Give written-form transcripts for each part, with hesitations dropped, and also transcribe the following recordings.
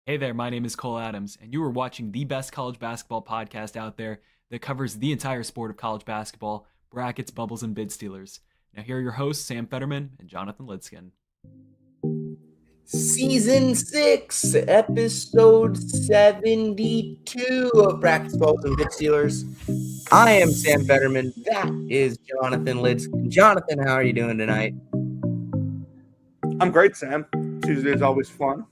Hey there, my name is Cole Adams, and you are watching the best college basketball podcast out there that covers the entire sport of college basketball, brackets, bubbles, and bid stealers. Now, here are your hosts, Sam Fetterman and Jonathan Lidskin. Season 6, episode 72 of Practice Balls and Bit Stealers. I am Sam Fetterman. That is Jonathan Lids. Jonathan, how are you doing tonight? I'm great, Sam. Tuesday is always fun.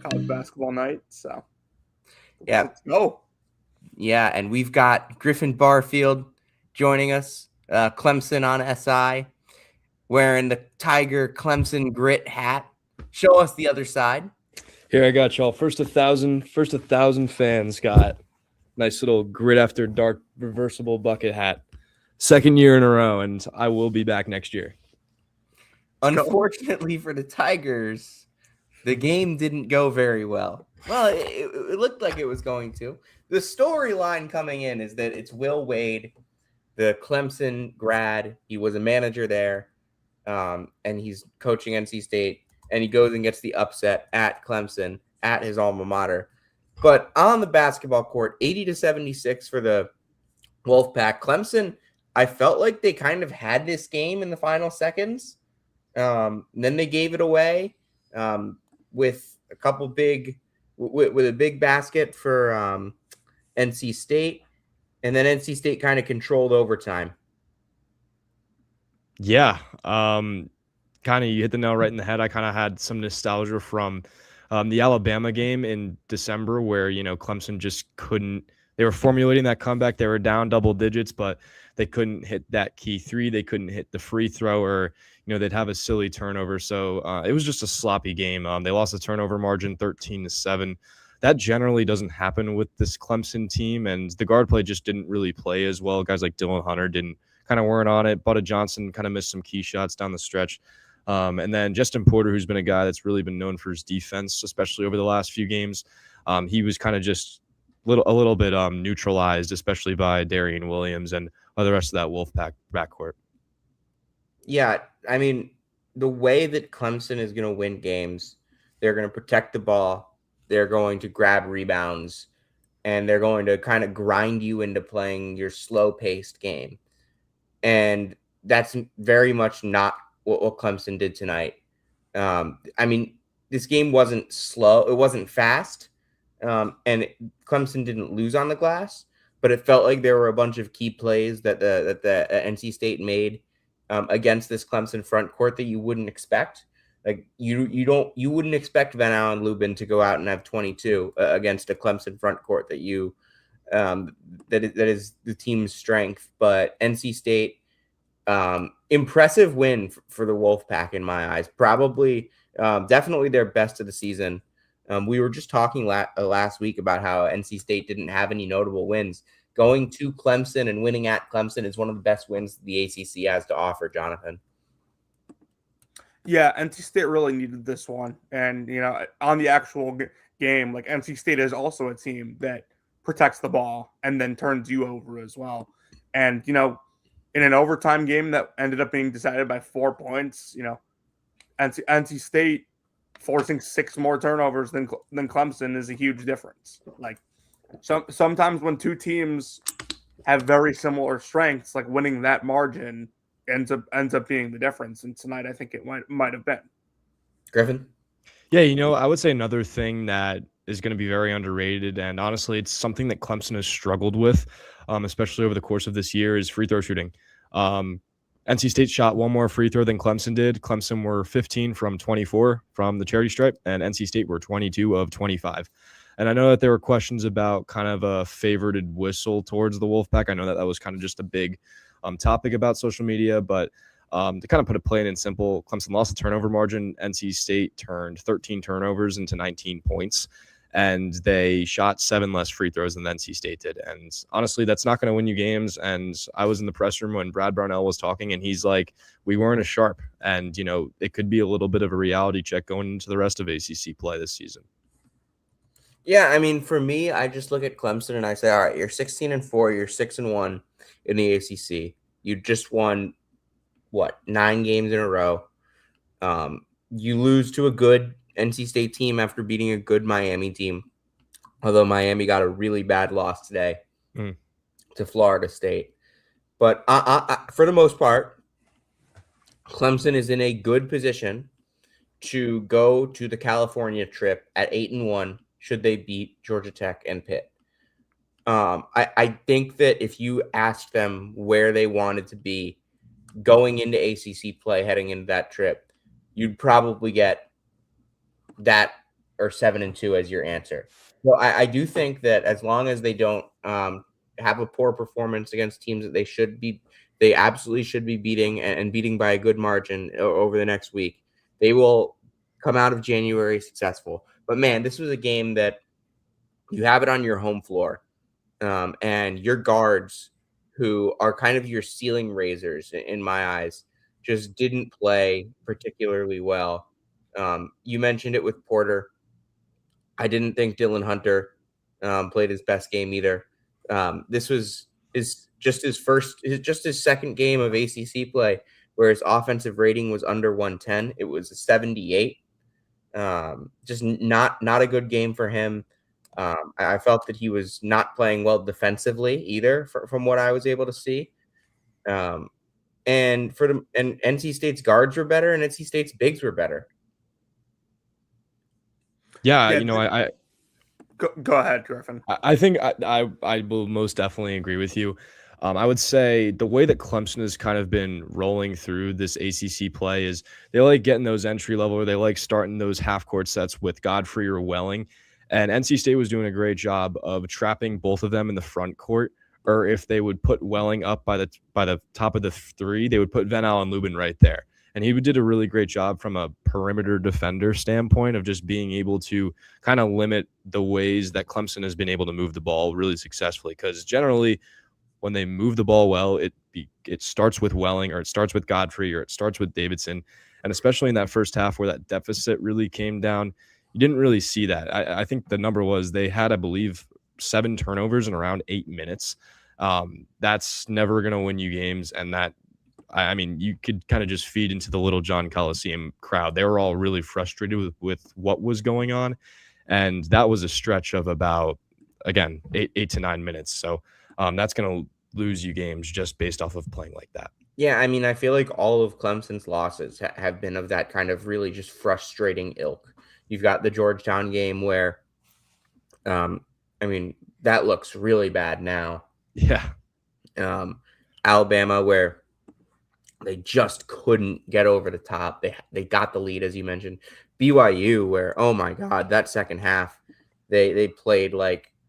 College basketball night, so Yeah, let's go. yeah, and we've got Griffin Barfield joining us, Clemson on SI, wearing the Tiger Clemson grit hat. Show us the other side. Here I got y'all. First 1,000 fans got nice little grit after dark reversible bucket hat. Second year in a row, and I will be back next year. Unfortunately for the Tigers, the game didn't go very well. Well, it looked like it was going to. The storyline coming in is that it's Will Wade, the Clemson grad. He was a manager there, and he's coaching NC State, and he goes and gets the upset at Clemson, at his alma mater. But on the basketball court, 80-76 for the Wolfpack. Clemson, I felt like they kind of had this game in the final seconds. Then they gave it away with a couple with a big basket for NC State, and then NC State kind of controlled overtime. Yeah, kind of you hit the nail right in the head. I kind of had some nostalgia from the Alabama game in December where, Clemson just couldn't. They were formulating that comeback. They were down double digits, but they couldn't hit that key three. They couldn't hit the free throw, or they'd have a silly turnover. So it was just a sloppy game. They lost the turnover margin 13-7. That generally doesn't happen with this Clemson team, and the guard play just didn't really play as well. Guys like Dylan Hunter weren't on it. Butta Johnson kind of missed some key shots down the stretch. And then Justin Porter, who's been a guy that's really been known for his defense, especially over the last few games. He was kind of just a little bit neutralized, especially by Darian Williams and the rest of that Wolfpack backcourt. Yeah, I mean, the way that Clemson is going to win games, they're going to protect the ball, they're going to grab rebounds, and they're going to kind of grind you into playing your slow-paced game. And that's very much not what Clemson did tonight. I mean, this game wasn't slow. It wasn't fast. And Clemson didn't lose on the glass, but it felt like there were a bunch of key plays that the NC State made against this Clemson front court that you wouldn't expect. Like you wouldn't expect Van Allen Lubin to go out and have 22 against a Clemson front court that is the team's strength. But NC State, impressive win for the Wolfpack in my eyes. Probably, definitely their best of the season. We were just talking last week about how NC State didn't have any notable wins. Going to Clemson and winning at Clemson is one of the best wins the ACC has to offer, Jonathan. Yeah, NC State really needed this one. And, on the actual game, like NC State is also a team that protects the ball and then turns you over as well. And, in an overtime game that ended up being decided by 4 points, NC State forcing 6 more turnovers than Clemson is a huge difference. Like sometimes when two teams have very similar strengths, like winning that margin ends up being the difference. And tonight, I think it might have been. Griffin? Yeah, I would say another thing that is going to be very underrated, and honestly, it's something that Clemson has struggled with, especially over the course of this year, is free throw shooting. NC State shot one more free throw than Clemson did. Clemson were 15 from 24 from the charity stripe, and NC State were 22 of 25. And I know that there were questions about kind of a favorited whistle towards the Wolfpack. I know that was kind of just a big topic about social media, but to kind of put it plain and simple, Clemson lost the turnover margin. NC State turned 13 turnovers into 19 points, and they shot 7 less free throws than NC State did. And honestly, that's not going to win you games. And I was in the press room when Brad Brownell was talking, and he's like, we weren't as sharp. And, it could be a little bit of a reality check going into the rest of ACC play this season. Yeah, I mean, for me, I just look at Clemson and I say, all right, you're 16-4, you're 6-1 in the ACC. You just won, 9 games in a row. You lose to a good NC State team after beating a good Miami team, although Miami got a really bad loss today to Florida State. But for the most part, Clemson is in a good position to go to the California trip at 8-1 should they beat Georgia Tech and Pitt. I think that if you asked them where they wanted to be going into ACC play heading into that trip, you'd probably get that or 7-2 as your answer. So I do think that as long as they don't have a poor performance against teams that they absolutely should be beating and beating by a good margin over the next week, they will come out of January successful. But man, this was a game that you have it on your home floor, and your guards, who are kind of your ceiling raisers in my eyes, just didn't play particularly well. You mentioned it with Porter. I didn't think Dylan Hunter played his best game either. This was his second game of ACC play where his offensive rating was under 110. It was a 78. Just not a good game for him. I felt that he was not playing well defensively either, from what I was able to see. And NC State's guards were better, and NC State's bigs were better. Yeah, I go ahead, Griffin. I think I will most definitely agree with you. I would say the way that Clemson has kind of been rolling through this ACC play is they like getting those entry level, or they like starting those half court sets with Godfrey or Welling. And NC State was doing a great job of trapping both of them in the front court. Or if they would put Welling up by the top of the three, they would put Van Allen Lubin right there. And he did a really great job from a perimeter defender standpoint of just being able to kind of limit the ways that Clemson has been able to move the ball really successfully. Because generally, when they move the ball well, it starts with Welling, or it starts with Godfrey, or it starts with Davidson. And especially in that first half where that deficit really came down, you didn't really see that. I think the number was they had, I believe, 7 turnovers in around 8 minutes. That's never going to win you games. And that, I mean, you could kind of just feed into the Little John Coliseum crowd. They were all really frustrated with what was going on. And that was a stretch of about, again, 8 to 9 minutes. So that's going to lose you games just based off of playing like that. Yeah, I mean, I feel like all of Clemson's losses have been of that kind of really just frustrating ilk. You've got the Georgetown game where, that looks really bad now. Yeah. Alabama, where they just couldn't get over the top. They got the lead, as you mentioned. BYU, where, oh my God, that second half, they played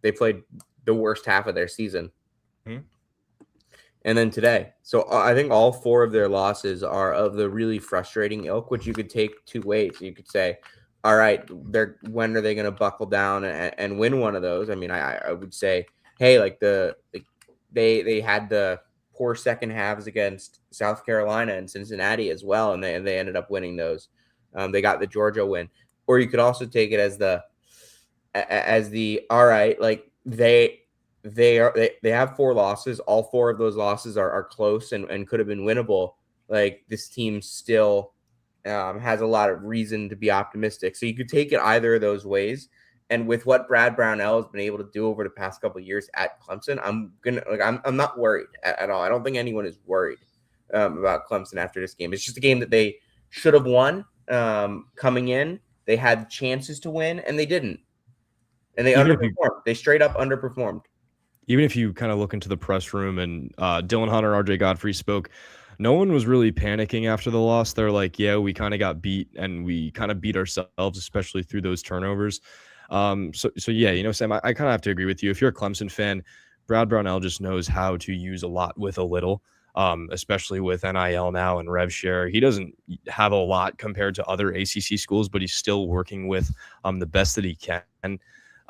the worst half of their season. Mm-hmm. And then today. So I think all 4 of their losses are of the really frustrating ilk, which you could take 2 ways. You could say, all right, when are they going to buckle down and win one of those? I mean, I would say, hey, like they had the poor second halves against South Carolina and Cincinnati as well, and they ended up winning those. They got the Georgia win. Or you could also take it as the all right, like they have 4 losses. All 4 of those losses are close and could have been winnable. Like, this team still has a lot of reason to be optimistic. So you could take it either of those ways. And with what Brad Brownell has been able to do over the past couple of years at Clemson, I'm not worried at all. I don't think anyone is worried about Clemson after this game. It's just a game that they should have won coming in. They had chances to win, and they didn't. And they underperformed. They straight up underperformed. Even if you kind of look into the press room and Dylan Hunter, RJ Godfrey spoke, no one was really panicking after the loss. They're like, yeah, we kind of got beat, and we kind of beat ourselves, especially through those turnovers. So yeah, Sam, I kind of have to agree with you. If you're a Clemson fan, Brad Brownell just knows how to use a lot with a little, especially with NIL now and rev share. He doesn't have a lot compared to other ACC schools, but he's still working with the best that he can.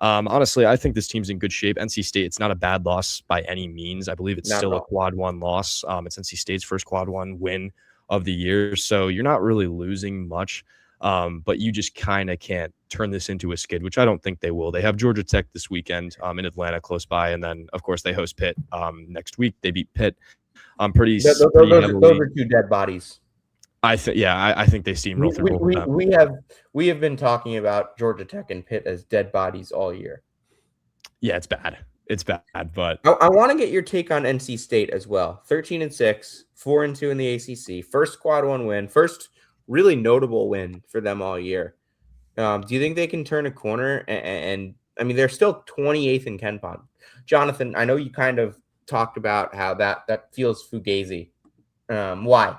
Honestly, I think this team's in good shape. NC State, it's not a bad loss by any means. I believe it's still a quad 1 loss. It's NC State's first quad 1 win of the year. So you're not really losing much, but you just kind of can't turn this into a skid, which I don't think they will. They have Georgia Tech this weekend in Atlanta close by. And then, of course, they host Pitt next week. They beat Pitt. Those are 2 dead bodies. I think they steamroll through both of them. We have been talking about Georgia Tech and Pitt as dead bodies all year. Yeah, it's bad. It's bad, but I want to get your take on NC State as well. 13-6, 4-2 in the ACC, first quad one win, first really notable win for them all year. Do you think they can turn a corner? And I mean, they're still 28th in Ken Pond. Jonathan, I know you kind of talked about how that feels fugazi. Why?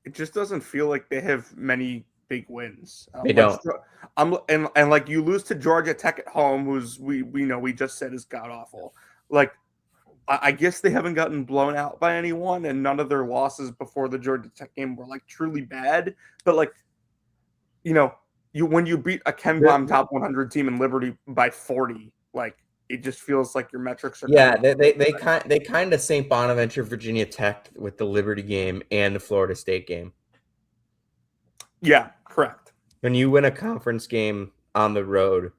It just doesn't feel like they have many big wins. They don't. And like you lose to Georgia Tech at home, who's we just said is god awful. Like I guess they haven't gotten blown out by anyone, and none of their losses before the Georgia Tech game were like truly bad. But like, when you beat a Ken Pom top 100 team in Liberty by 40, like it just feels like your metrics are. Yeah, they kind of St. Bonaventure, Virginia Tech with the Liberty game and the Florida State game. Yeah, correct. When you win a conference game on the road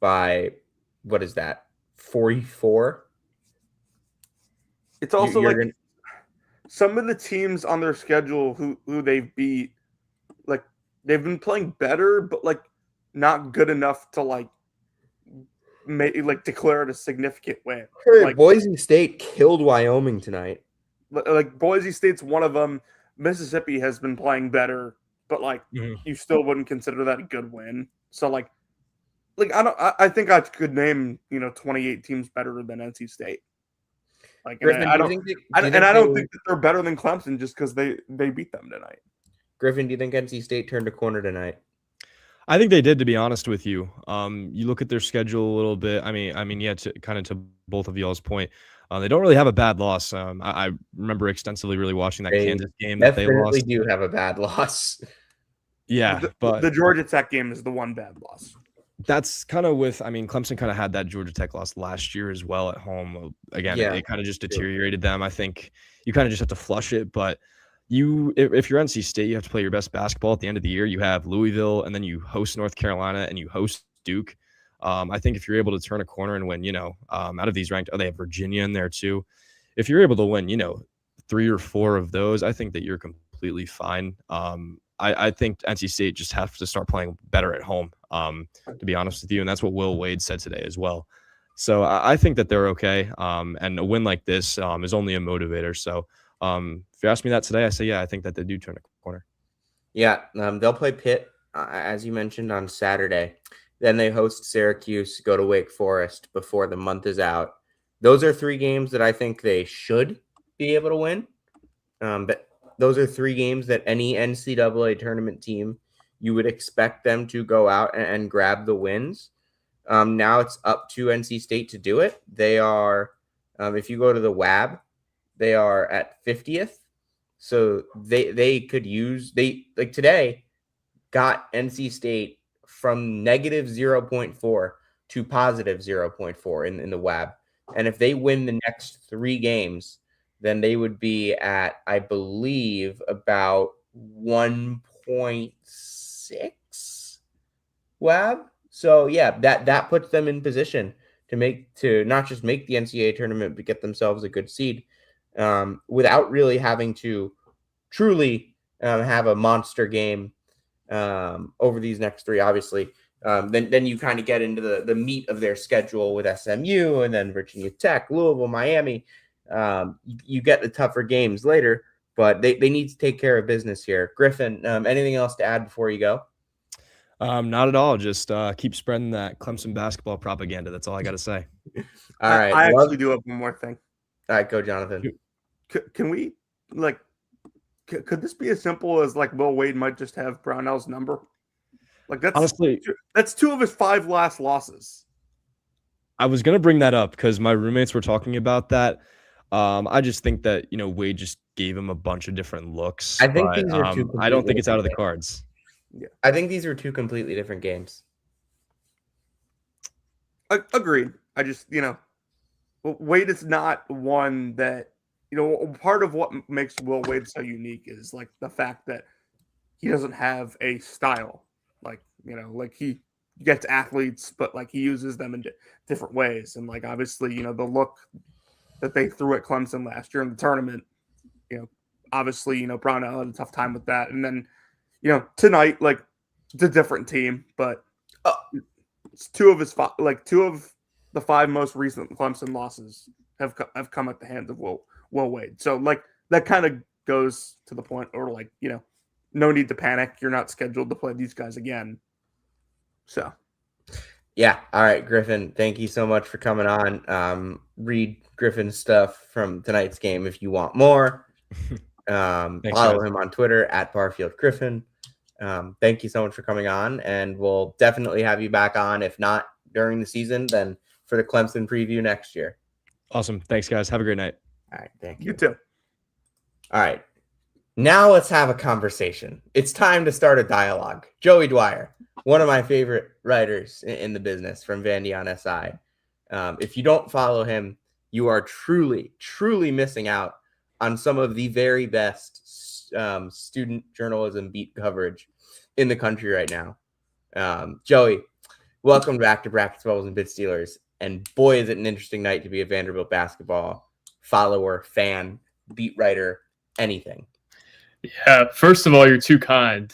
by, what is that, 44? It's also some of the teams on their schedule who they've beat, like they've been playing better, but like not good enough to like declare it a significant win. Like Boise State killed Wyoming tonight. Like Boise State's one of them. Mississippi has been playing better, but like you still wouldn't consider that a good win. So like I think I could name 28 teams better than NC State. Like Griffin, I don't think that they're better than Clemson just because they beat them tonight. Griffin, do you think NC State turned a corner tonight? I think they did, to be honest with you. You look at their schedule a little bit. I mean, yeah, to both of y'all's point, they don't really have a bad loss. I remember extensively really watching that Kansas game that they lost. They do have a bad loss. Yeah, but the Georgia Tech game is the one bad loss. That's kind of Clemson kind of had that Georgia Tech loss last year as well at home. Again, it kind of just deteriorated them. I think you kind of just have to flush it, but if you're NC State, you have to play your best basketball at the end of the year. You have Louisville, and then you host North Carolina, and you host Duke. I think if you're able to turn a corner and win, out of these ranked, they have Virginia in there too. If you're able to win, 3 or 4 of those, I think that you're completely fine. I think NC State just have to start playing better at home, to be honest with you. And that's what Will Wade said today as well. So I think that they're okay. And a win like this is only a motivator. So if you ask me that today, I say, yeah, I think that they do turn a corner. Yeah, they'll play Pitt, as you mentioned, on Saturday. Then they host Syracuse, go to Wake Forest before the month is out. Those are 3 games that I think they should be able to win. But those are 3 games that any NCAA tournament team, you would expect them to go out and grab the wins. Now it's up to NC State to do it. They are, if you go to the WAB, they are at 50th. So they could use, today got NC State from negative 0.4 to positive 0.4 in the WAB. And if they win the next 3 games, then they would be at, I believe, about 1.6 WAB. So yeah, that puts them in position to not just make the NCAA tournament, but get themselves a good seed, without really having to truly have a monster game over these next 3. Obviously, then you kind of get into the meat of their schedule with SMU and then Virginia Tech, Louisville, Miami. You get the tougher games later, but they need to take care of business here. Griffin, anything else to add before you go? Not at all. Just keep spreading that Clemson basketball propaganda. That's all I got to say. All right. I actually do have one more thing. All right, go, Jonathan. Can we could this be as simple as Will Wade might just have Brownell's number? That's honestly, that's 2 of his 5 last losses. I was gonna bring that up because my roommates were talking about that. I just think that Wade just gave him a bunch of different looks. I think these are 2. I don't think it's out of the cards. Yeah, I think these are 2 completely different games. Agreed. I just Wade is not one that part of what makes Will Wade so unique is the fact that he doesn't have a style. He gets athletes, but he uses them in different ways. And obviously, the look that they threw at Clemson last year in the tournament, obviously, Brownell had a tough time with that. And then, tonight, like, it's a different team, but it's two of the 5 most recent Clemson losses have come at the hands of Will Wade. So, like, that kind of goes to the point, or like, no need to panic. You're not scheduled to play these guys again. So, yeah. All right, Griffin, thank you so much for coming on. Read Griffin's stuff from tonight's game if you want more. Thanks, follow guys. him on Twitter at Barfield Griffin. Thank you so much for coming on, and we'll definitely have you back on. If not during the season, then for the Clemson preview next year. Awesome. Thanks, guys. Have a great night. All right. Thank you. you too. All right. Now let's have a conversation. It's time to start a dialogue. Joey Dwyer, one of my favorite writers in the business from Vandy on SI. If you don't follow him, you are truly, truly missing out on some of the very best student journalism beat coverage in the country right now. Joey, welcome back to Brackets, Bubbles, and Bit Stealers. And boy, is it an interesting night to be a Vanderbilt basketball follower, fan, beat writer, anything. Yeah, first of all, you're too kind.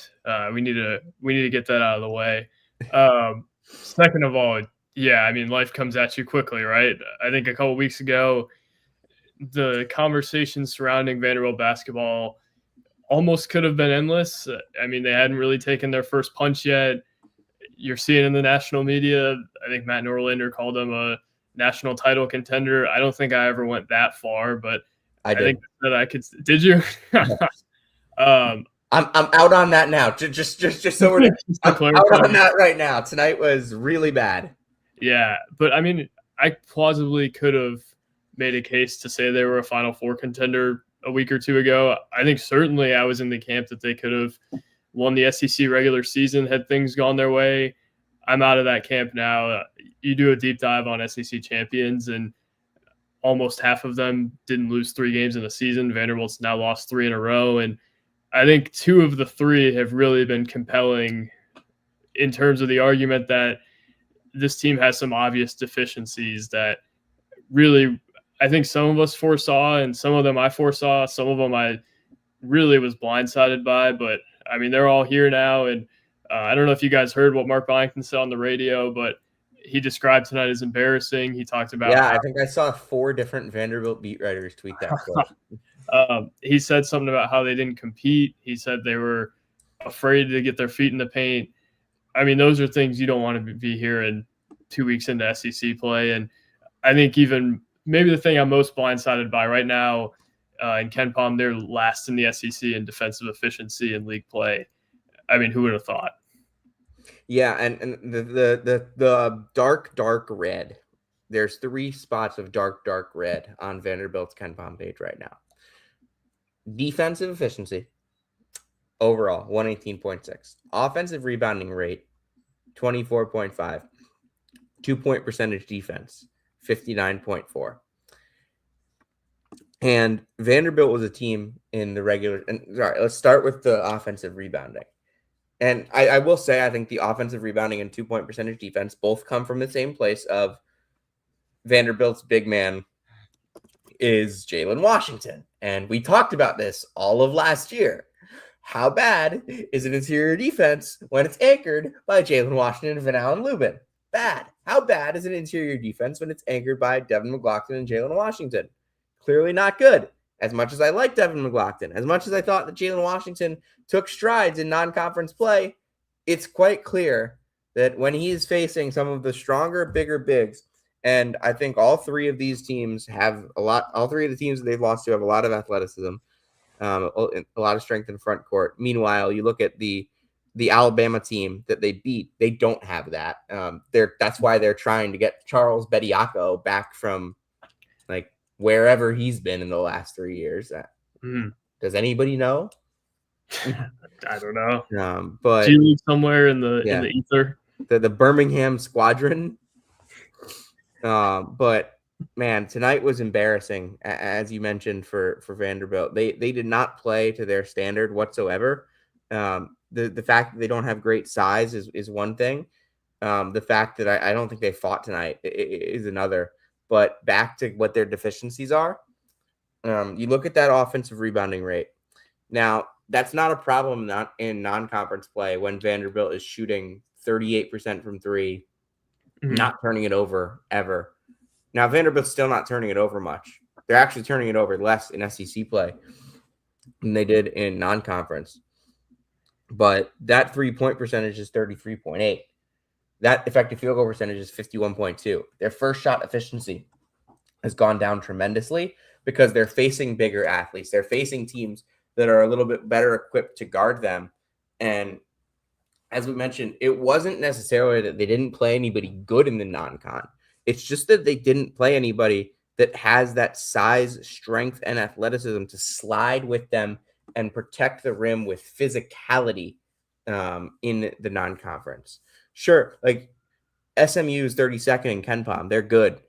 We need to get that out of the way. Second of all, yeah, I mean, life comes at you quickly, right? I think a couple weeks ago, the conversation surrounding Vanderbilt basketball almost could have been endless. I mean, they hadn't really taken their first punch yet. You're seeing in the national media, I think Matt Norlander called them a national title contender. I don't think I ever went that far, but I think that I could. Did you? I'm out on that now. Just so we're I'm out on that right now. Tonight was really bad. Yeah, but I mean, I plausibly could have made a case to say they were a Final Four contender a week or two ago. I think certainly I was in the camp that they could have won the SEC regular season had things gone their way. I'm out of that camp now. You do a deep dive on SEC champions, and almost half of them didn't lose 3 games in the season. Vanderbilt's now lost 3 in a row, and I think 2 of the 3 have really been compelling in terms of the argument that this team has some obvious deficiencies that really I think some of us foresaw, and some of them I foresaw. Some of them I really was blindsided by, but I mean, they're all here now. And I don't know if you guys heard what Mark Byington said on the radio, but he described tonight as embarrassing. He talked about I think I saw 4 different Vanderbilt beat writers tweet that quote. He said something about how they didn't compete. He said they were afraid to get their feet in the paint. I mean, those are things you don't want to be hearing 2 weeks into SEC play. And I think even maybe the thing I'm most blindsided by right now in Ken Palm, they're last in the SEC in defensive efficiency and league play. I mean, who would have thought? Yeah, and the dark red. There's 3 spots of dark red on Vanderbilt's Ken Palm page right now. Defensive efficiency, overall 118.6. Offensive rebounding rate, 24.5. 2-point percentage defense, 59.4. And Vanderbilt was a team in the regular. And sorry, let's start with the offensive rebounding. And I will say, I think the offensive rebounding and 2-point percentage defense both come from the same place of Vanderbilt's big man is Jalen Washington. And we talked about this all of last year. How bad is an interior defense when it's anchored by Jalen Washington and Van Allen Lubin? Bad. How bad is an interior defense when it's anchored by Devin McLaughlin and Jalen Washington? Clearly not good. As much as I like Devin McLaughlin, as much as I thought that Jalen Washington took strides in non-conference play, it's quite clear that when he is facing some of the stronger, bigger bigs, and I think all 3 of these teams have a lot, all 3 of the teams that they've lost to have a lot of athleticism, a lot of strength in front court. Meanwhile, you look at the Alabama team that they beat, they don't have that. That's why they're trying to get Charles Bediako back from like wherever he's been in the last 3 years. Does anybody know? I don't know. But G-League somewhere in the ether. The Birmingham Squadron. But man, tonight was embarrassing, as you mentioned, for Vanderbilt. They did not play to their standard whatsoever. The fact that they don't have great size is one thing. The fact that I don't think they fought tonight is another. But back to what their deficiencies are. You look at that offensive rebounding rate, Now, that's not a problem not in non-conference play when Vanderbilt is shooting 38% from three, not turning it over ever. Now, Vanderbilt's still not turning it over much. They're actually turning it over less in SEC play than they did in non-conference. But that 3-point percentage is 33.8. That effective field goal percentage is 51.2. Their first shot efficiency has gone down tremendously because they're facing bigger athletes. They're facing teams that are a little bit better equipped to guard them. And as we mentioned, it wasn't necessarily that they didn't play anybody good in the non-con. It's just that they didn't play anybody that has that size, strength, and athleticism to slide with them and protect the rim with physicality in the non-conference. Sure, like SMU is 32nd in KenPom. They're good.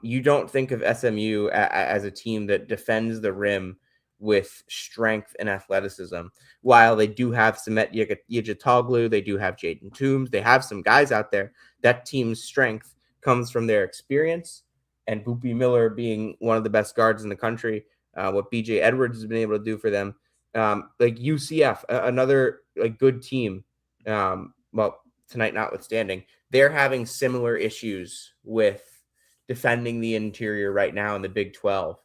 You don't think of SMU as a team that defends the rim with strength and athleticism. While they do have Semet Yajatoglu, they do have Jaden Toombs, they have some guys out there. That team's strength comes from their experience, and Boopy Miller being one of the best guards in the country. What BJ Edwards has been able to do for them, like UCF, another like good team. Well, tonight notwithstanding, they're having similar issues with defending the interior right now in the Big 12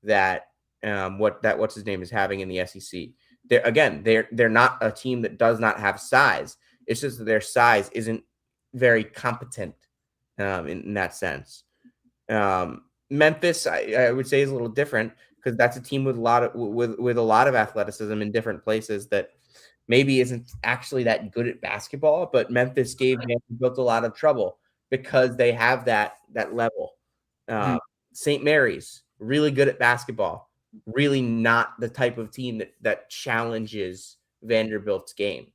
that what's his name is having in the SEC. They're not a team that does not have size. It's just that their size isn't very competent in that sense. Memphis, I would say, is a little different because that's a team with a lot of athleticism in different places that maybe isn't actually that good at basketball, but Memphis gave Vanderbilt a lot of trouble because they have that level. St. Mary's, really good at basketball, really not the type of team that challenges Vanderbilt's game.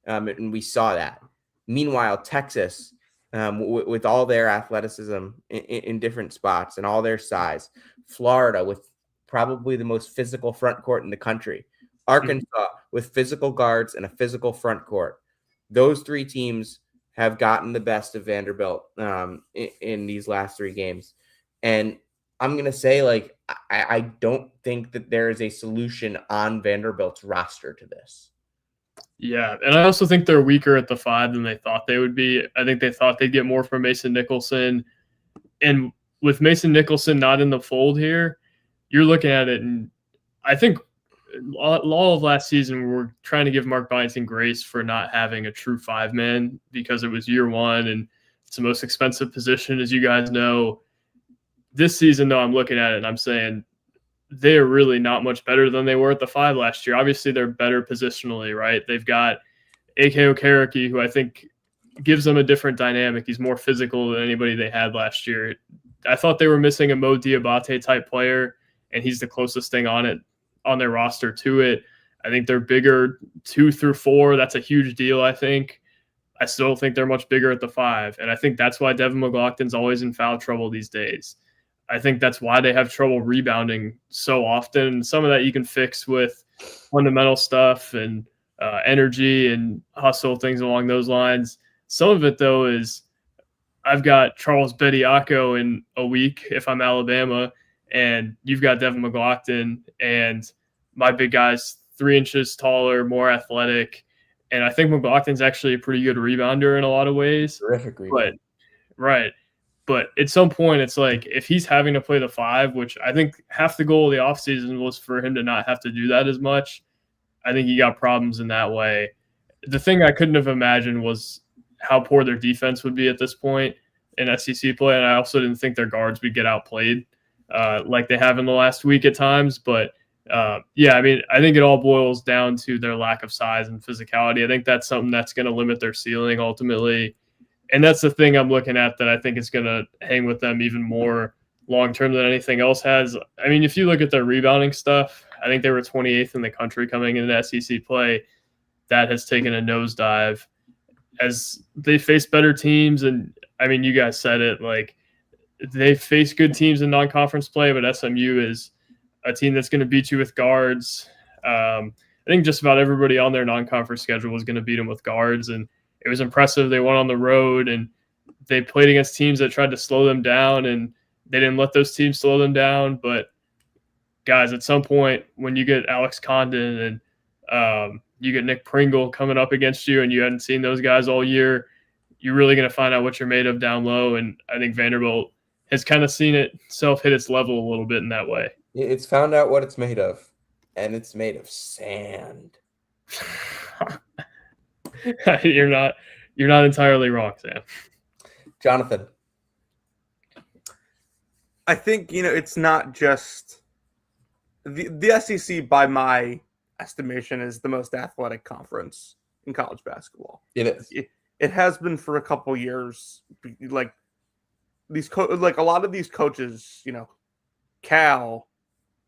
And we saw that. Meanwhile, Texas, with all their athleticism in different spots and all their size, Florida with probably the most physical front court in the country, Arkansas with physical guards and a physical front court. Those three teams have gotten the best of Vanderbilt in these last three games. And I'm going to say, like, I don't think that there is a solution on Vanderbilt's roster to this. Yeah, and I also think they're weaker at the 5 than they thought they would be. I think they thought they'd get more from Mason Nicholson. And with Mason Nicholson not in the fold here, you're looking at it, and I think all of last season we were trying to give Mark Byington grace for not having a true 5-man because it was year one and it's the most expensive position, as you guys know. This season, though, I'm looking at it and I'm saying they're really not much better than they were at the 5 last year. Obviously, they're better positionally, right? They've got A.K. Okereke, who I think gives them a different dynamic. He's more physical than anybody they had last year. I thought they were missing a Mo Diabate type player, and he's the closest thing on their roster to it. I think they're bigger 2 through 4. That's a huge deal, I think. I still think they're much bigger at the 5, and I think that's why Devin McLaughlин's always in foul trouble these days. I think that's why they have trouble rebounding so often. Some of that you can fix with fundamental stuff and energy and hustle, things along those lines. Some of it, though, is I've got Charles Bediako in a week if I'm Alabama, and you've got Devin McLaughlin, and my big guy's 3 inches taller, more athletic. And I think McLaughlin's actually a pretty good rebounder in a lot of ways. Terrific rebound. Right. But at some point, it's like if he's having to play the 5, which I think half the goal of the offseason was for him to not have to do that as much, I think he got problems in that way. The thing I couldn't have imagined was how poor their defense would be at this point in SEC play, and I also didn't think their guards would get outplayed like they have in the last week at times. But, yeah, I mean, I think it all boils down to their lack of size and physicality. I think that's something that's going to limit their ceiling ultimately. And that's the thing I'm looking at that I think is going to hang with them even more long-term than anything else has. I mean, if you look at their rebounding stuff, I think they were 28th in the country coming into SEC play. That has taken a nosedive as they face better teams. And, I mean, you guys said it, like, they face good teams in non-conference play, but SMU is a team that's going to beat you with guards. I think just about everybody on their non-conference schedule was going to beat them with guards, and it was impressive. They went on the road and they played against teams that tried to slow them down, and they didn't let those teams slow them down. But guys, at some point when you get Alex Condon and you get Nick Pringle coming up against you and you hadn't seen those guys all year, you're really going to find out what you're made of down low. And I think Vanderbilt has kind of seen itself hit its level a little bit in that way. It's found out what it's made of, and it's made of sand. You're not entirely wrong, Sam. Jonathan. I think, it's not just the SEC, by my estimation, is the most athletic conference in college basketball. It is. It has been for a couple years. Like a lot of these coaches, Cal,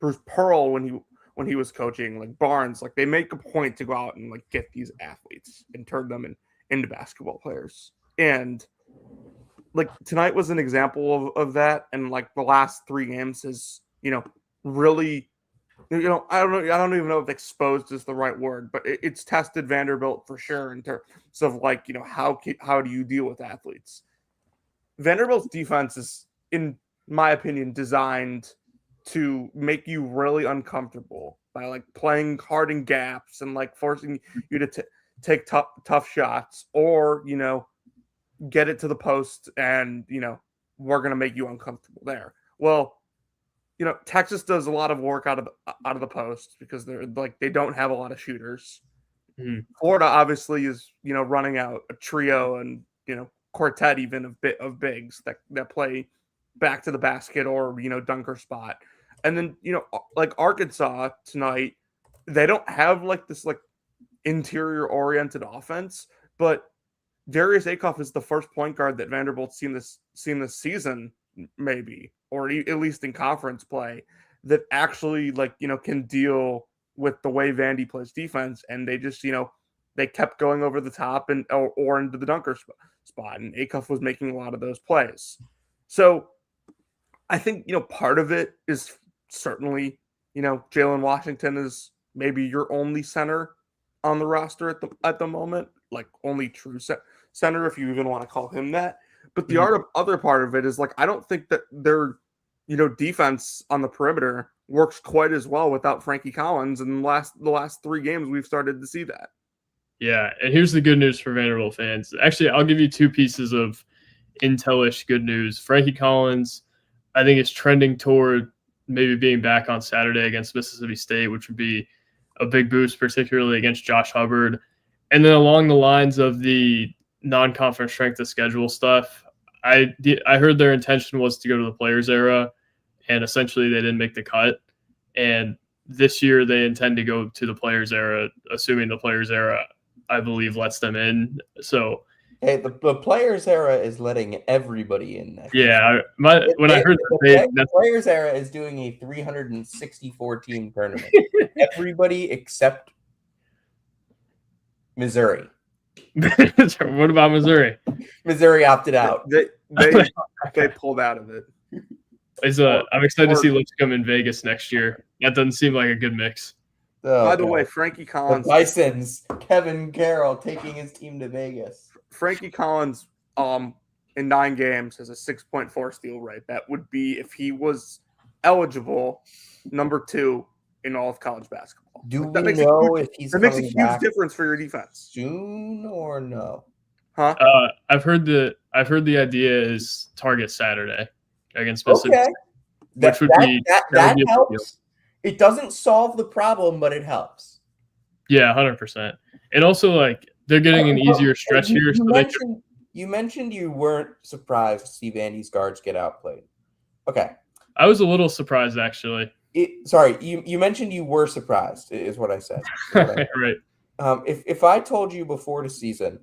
Bruce Pearl, when he was coaching, like Barnes, like they make a point to go out and like get these athletes and turn them into basketball players. And like tonight was an example of that. And like the last 3 games has, really, I don't even know if exposed is the right word, but it's tested Vanderbilt for sure in terms of like, how do you deal with athletes? Vanderbilt's defense is, in my opinion, designed to make you really uncomfortable by like playing hard in gaps and like forcing you to take tough shots, or get it to the post and we're going to make you uncomfortable there. Well, Texas does a lot of work out of the post because they don't have a lot of shooters. Florida obviously is running out a trio and quartet even of bigs that play back to the basket or dunker spot. And then like Arkansas tonight, they don't have like this like interior oriented offense, but Darius Akoff is the first point guard that Vanderbilt's seen this season, maybe, or at least in conference play, that actually can deal with the way Vandy plays defense. And they just they kept going over the top and or into the dunker spot, and Akoff was making a lot of those plays. So I think part of it is certainly Jalen Washington is maybe your only center on the roster at the moment, like only true center, if you even want to call him that. But the other part of it is like I don't think that their defense on the perimeter works quite as well without Frankie Collins. And the last 3 games we've started to see that. Yeah, and here's the good news for Vanderbilt fans. Actually, I'll give you 2 pieces of intel-ish good news. Frankie Collins, I think, is trending toward maybe being back on Saturday against Mississippi State, which would be a big boost, particularly against Josh Hubbard. And then along the lines of the non-conference strength of schedule stuff, I heard their intention was to go to the Players Era, and essentially they didn't make the cut. And this year they intend to go to the Players Era, assuming the Players Era, I believe, lets them in. So hey, the Players Era is letting everybody in. Yeah, when I heard the Players Era is doing a 364 team tournament. Everybody except Missouri. What about Missouri? Missouri opted out. They pulled out of it. I'm excited to see Lipscomb in Vegas next year. That doesn't seem like a good mix. Oh, by the way, Frankie Collins, the Bisons, Kevin Carroll taking his team to Vegas. Frankie Collins, in 9 games has a 6.4 steal rate. That would be, if he was eligible, number 2 in all of college basketball. Do we know if he's coming back? That makes a huge difference for your defense. Soon or no? Huh? I've heard the idea is target Saturday against Mississippi. Okay. Which would be that helps. It doesn't solve the problem, but it helps. Yeah, 100%. And also, like, they're getting an easier stretch here. You mentioned you weren't surprised to see Vandy's guards get outplayed. Okay. I was a little surprised, actually. You mentioned you were surprised, is what I said. Right. If I told you before the season,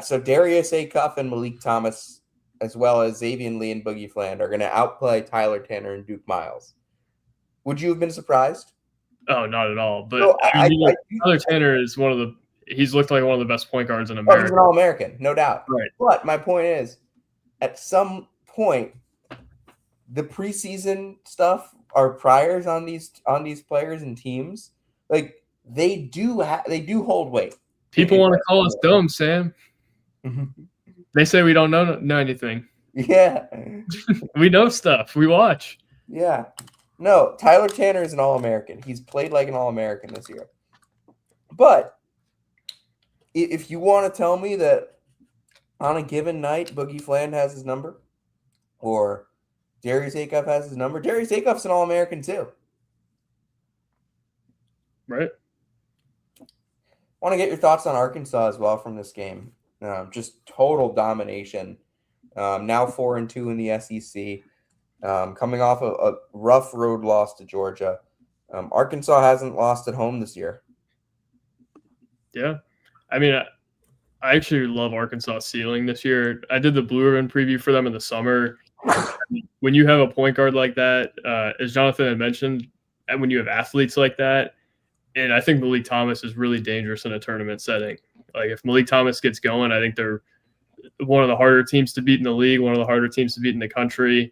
so Darius Akoff and Malik Thomas, as well as Xavier Lee and Boogie Fland, are going to outplay Tyler Tanner and Duke Miles, would you have been surprised? Oh, not at all. But Tyler Tanner is he's looked like one of the best point guards in America. He's an All-American, no doubt. Right. But my point is, at some point, the preseason stuff are priors on these players and teams. Like they do hold weight. People want to call us dumb, Sam. They say we don't know anything. Yeah. We know stuff. We watch. Yeah. No, Tyler Tanner is an All-American. He's played like an All-American this year. But if you want to tell me that on a given night, Boogie Fland has his number, or Darius Acuff has his number, Darius Acuff's an All-American too. Right. Want to get your thoughts on Arkansas as well from this game. Just total domination. Now 4-2 in the SEC. Coming off a rough road loss to Georgia. Arkansas hasn't lost at home this year. Yeah. I mean, I actually love Arkansas ceiling this year. I did the Blue Ribbon preview for them in the summer. When you have a point guard like that, as Jonathan had mentioned, and when you have athletes like that, and I think Malik Thomas is really dangerous in a tournament setting. Like if Malik Thomas gets going, I think they're one of the harder teams to beat in the league, one of the harder teams to beat in the country.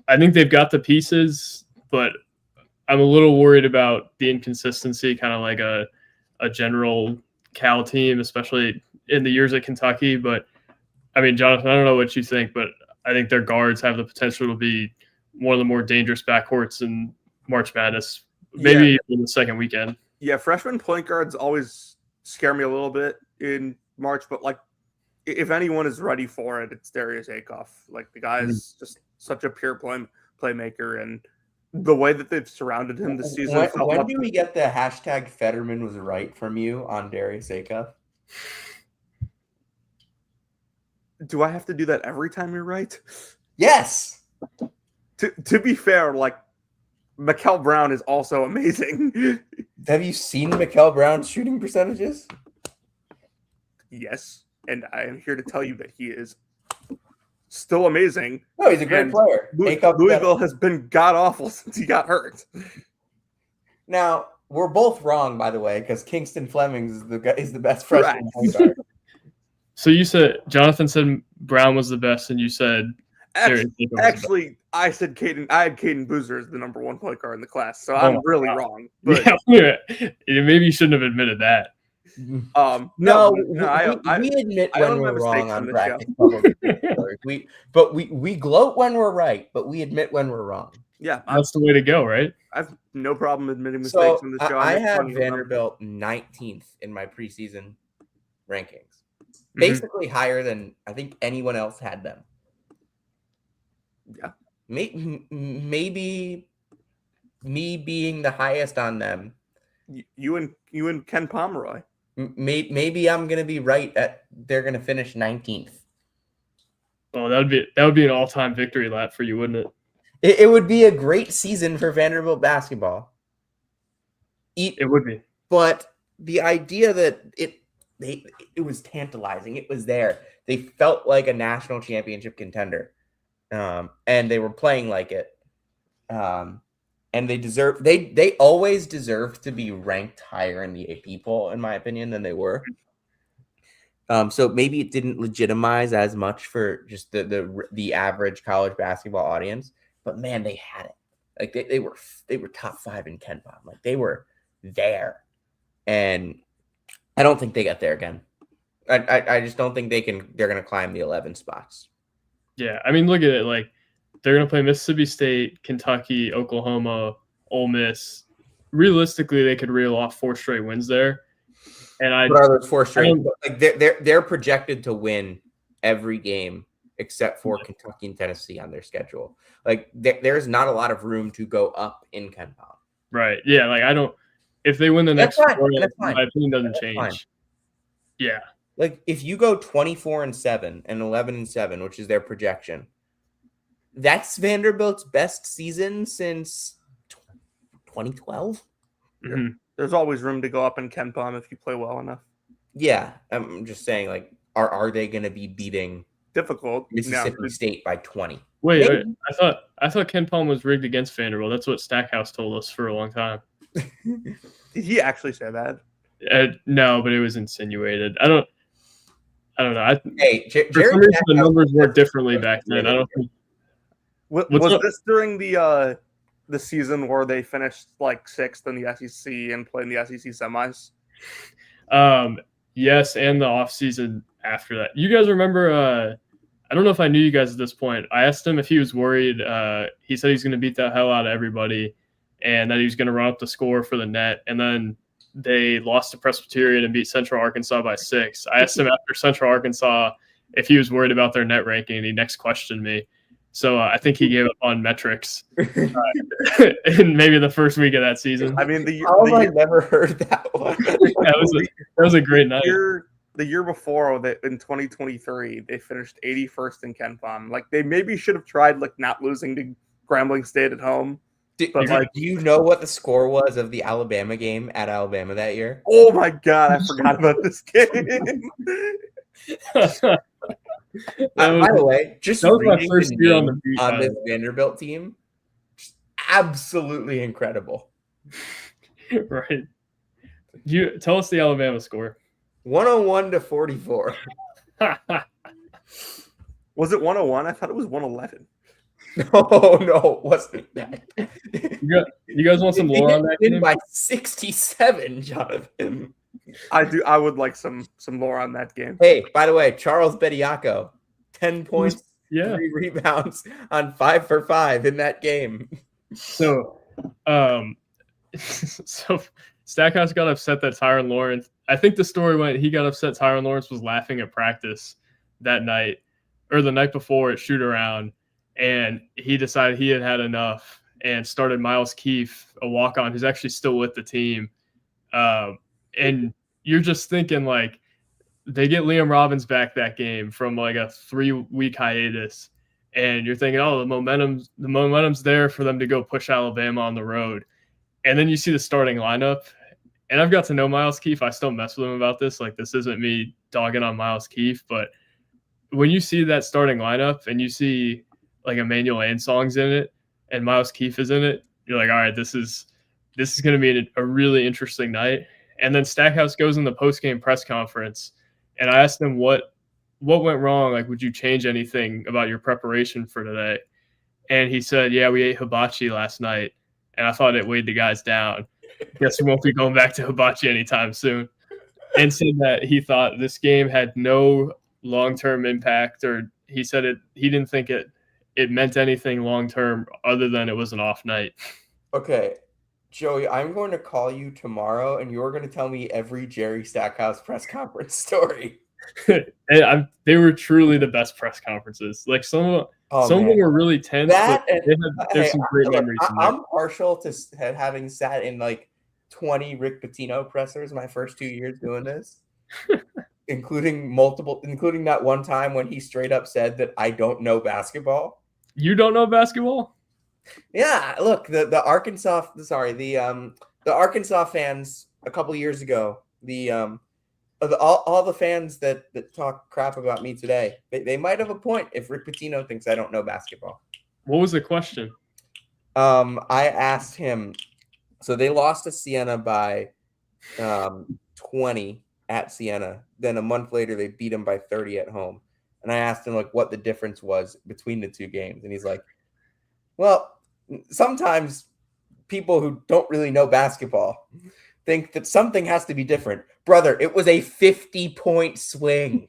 I think they've got the pieces, but I'm a little worried about the inconsistency, kind of like a general Cal team, especially in the years at Kentucky. But I mean, Jonathan, I don't know what you think, but I think their guards have the potential to be one of the more dangerous backcourts in March Madness, maybe in the second weekend. Yeah, freshman point guards always scare me a little bit in March, but like if anyone is ready for it, it's Darius Acuff. Like the guy is just such a pure playmaker, and the way that they've surrounded him this season. When do we get the hashtag Fetterman was right from you on Darius Acuff? Do I have to do that every time you're right? Yes. To be fair, like Mikal Brown is also amazing. Have you seen Mikal Brown's shooting percentages? Yes, and I am here to tell you that he is still amazing. No, he's a great player. Louisville has been god-awful since he got hurt. Now, we're both wrong, by the way, because Kingston Fleming is the best freshman point guard. So you said Jonathan said Brown was the best, and you said actually I said I had Caden Boozer as the number one point guard in the class, so I'm really wrong. But yeah, maybe you shouldn't have admitted that. We admit when we're wrong on Bracket Public. we gloat when we're right, but we admit when we're wrong. Yeah, that's the way to go, right? I've no problem admitting mistakes on this show. I had Vanderbilt 19th in my preseason rankings. Basically higher than I think anyone else had them. Yeah. Maybe me being the highest on them. You and Ken Pomeroy. Maybe I'm gonna be right at they're gonna finish 19th. Oh, that would be an all-time victory lap for you, wouldn't it? It would be a great season for Vanderbilt basketball. It would be. But the idea that it was tantalizing. It was there. They felt like a national championship contender, and they were playing like it. And they always deserved to be ranked higher in the AP poll, in my opinion, than they were. So maybe it didn't legitimize as much for just the average college basketball audience. But man, they had it. Like they were top 5 in KenPom. Like they were there, and I don't think they get there again. I just don't think they're going to climb the 11 spots. Yeah, I mean, look at it. Like they're going to play Mississippi State, Kentucky, Oklahoma, Ole Miss. Realistically, they could reel off 4 straight wins there. And what are those 4 straight? Like they're projected to win every game except for Kentucky and Tennessee on their schedule. Like there's not a lot of room to go up in KenPom. Right. Yeah. Like I don't. If they win the next 4, my opinion doesn't change. Fine. Yeah. Like if you go 24-7 and 11-7, which is their projection, that's Vanderbilt's best season since 2012. Mm-hmm. There's always room to go up in KenPom if you play well enough. Yeah, I'm just saying, like, are they going to be beating Mississippi State by 20? Wait, I thought KenPom was rigged against Vanderbilt. That's what Stackhouse told us for a long time. Did he actually say that? No, but it was insinuated. I don't know. The numbers work differently back then. I don't think. Was this during the season where they finished like 6th in the SEC and played in the SEC semis? Yes, and the offseason after that. You guys remember? I don't know if I knew you guys at this point. I asked him if he was worried. He said he's going to beat the hell out of everybody and that he was going to run up the score for the net. And then they lost to Presbyterian and beat Central Arkansas by 6. I asked him after Central Arkansas if he was worried about their net ranking, and he next questioned me. So I think he gave up on metrics in maybe the first week of that season. I mean, I never heard that one? That was a great night. The year before, in 2023, they finished 81st in KenPom. Like, they maybe should have tried not losing to Grambling State at home. Do you know what the score was of the Alabama game at Alabama that year? Oh my God, I forgot about this game. By the way, just that was my reading first the year on names the beat. on this Vanderbilt team, just absolutely incredible. Right. You tell us the Alabama score. 101-44. Was it 101? I thought it was 111. No, it wasn't that. You guys want some lore on that game? By 67, Jonathan. I do. I would like some lore on that game. Hey, by the way, Charles Bediako, 10 points, Yeah. 3 rebounds on 5 for 5 in that game. So Stackhouse got upset that Tyron Lawrence. I think the story went he got upset Tyron Lawrence was laughing at practice that night or the night before at shoot around, and he decided he had had enough and started Miles Keefe, a walk-on who's actually still with the team. And you're just thinking they get Liam Robbins back that game from a 3-week hiatus, and you're thinking, oh, the momentum's there for them to go push Alabama on the road. And then you see the starting lineup, and I've got to know Miles Keefe. I still mess with him about this. This isn't me dogging on Miles Keefe, but when you see that starting lineup and you see Emmanuel Ansong's in it and Miles Keefe is in it, you're like, all right, this is going to be a really interesting night. And then Stackhouse goes in the post-game press conference, and I asked him what went wrong. Would you change anything about your preparation for today? And he said, yeah, we ate hibachi last night, and I thought it weighed the guys down. Guess we won't be going back to hibachi anytime soon. And said that he thought this game had no long-term impact, or he said he didn't think it meant anything long-term other than it was an off night. Okay. Joey, I'm going to call you tomorrow, and you're going to tell me every Jerry Stackhouse press conference story. They were truly the best press conferences. Some of them were really tense. There's some great memories. I'm partial to having sat in 20 Rick Pitino pressers my first 2 years doing this, including that one time when he straight up said that I don't know basketball. You don't know basketball? Yeah, look, the Arkansas fans a couple years ago, all the fans that talk crap about me today, they might have a point if Rick Pitino thinks I don't know basketball. What was the question? I asked him, so they lost to Siena by 20 at Siena. Then a month later, they beat them by 30 at home. And I asked him what the difference was between the two games. And he's like, well, sometimes people who don't really know basketball think that something has to be different. Brother, it was a 50-point swing.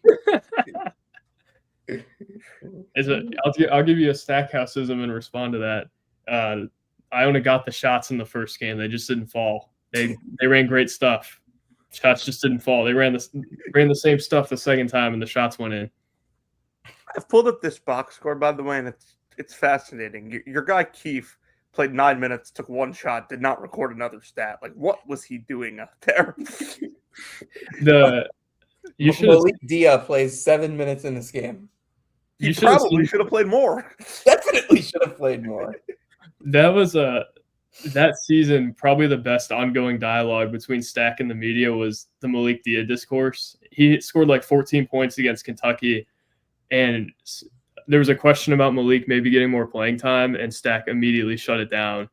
I'll give you a Stackhouseism and respond to that. Iona got the shots in the first game. They just didn't fall. They ran great stuff. Shots just didn't fall. They ran the same stuff the second time, and the shots went in. I've pulled up this box score, by the way, and it's fascinating. Your guy Keefe played 9 minutes, took 1 shot, did not record another stat. What was he doing out there? Malik Dia plays 7 minutes in this game. He probably should have played more. Definitely should have played more. That was that season, probably the best ongoing dialogue between Stack and the media was the Malik Dia discourse. He scored 14 points against Kentucky, and there was a question about Malik maybe getting more playing time, and Stack immediately shut it down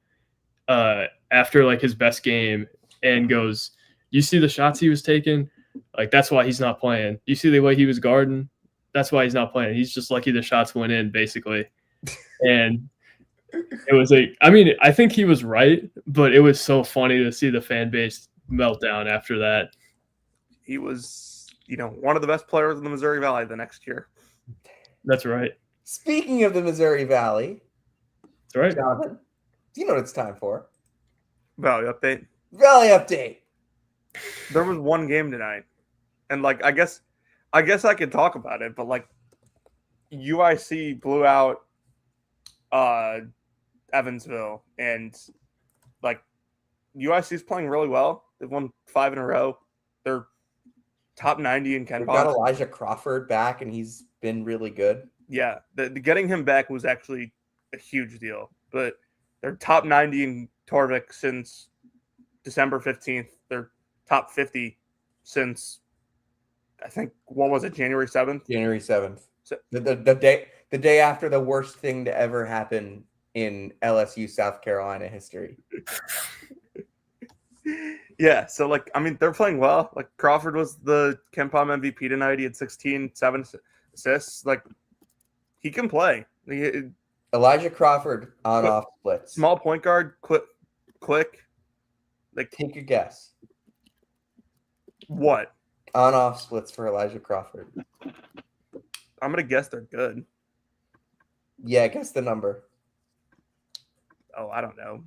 after his best game and goes, you see the shots he was taking? That's why he's not playing. You see the way he was guarding? That's why he's not playing. He's just lucky the shots went in, basically. And it was I think he was right, but it was so funny to see the fan base meltdown after that. He was, one of the best players in the Missouri Valley the next year. That's right. Speaking of the Missouri Valley, That's right. Jonathan, do you know what it's time for? Valley update. Valley update. There was one game tonight, and like I guess I could talk about it, but like UIC blew out Evansville, and like UIC is playing really well. They've won 5 in a row. They're top 90 in Ken We've got Pop. Elijah Crawford back, and he's been really good. Yeah, the getting him back was actually a huge deal. But they're top 90 in Torvik since December 15th. They're top 50 since I think what was it, January 7th? January 7th. So, The day after the worst thing to ever happen in LSU South Carolina history. yeah, so like I mean they're playing well. Like Crawford was the Ken Pom MVP tonight. He had 16, 7 assists. Like he can play. Elijah Crawford on off splits. Small point guard, quick. Like Take a guess. what? On off splits for Elijah Crawford. I'm gonna guess they're good. Yeah, guess the number. I don't know.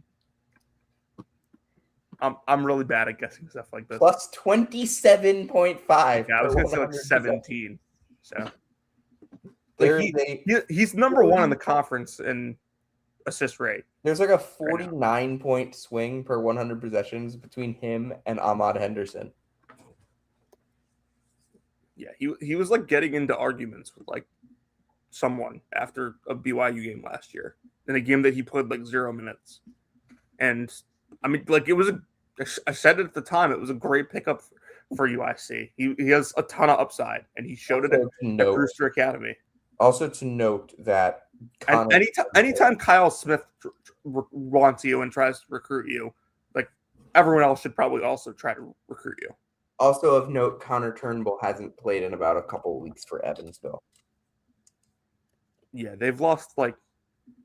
I'm really bad at guessing stuff like this. Plus 27.5. Yeah, I was for gonna say like 100%. 17. So There's, he's number one in the conference in assist rate. there's like a 49-point swing per 100 possessions between him and Ahmad Henderson. Yeah, he was like getting into arguments with like someone after a BYU game last year in a game that he played like 0 minutes. And I mean, like it was I said it at the time, it was a great pickup for UIC. He has a ton of upside, and he showed it at Brewster Academy. Also to note that anytime Kyle Smith wants you and tries to recruit you, like everyone else should probably also try to recruit you. Also of note, Connor Turnbull hasn't played in about a couple of weeks for Evansville. Yeah, they've lost like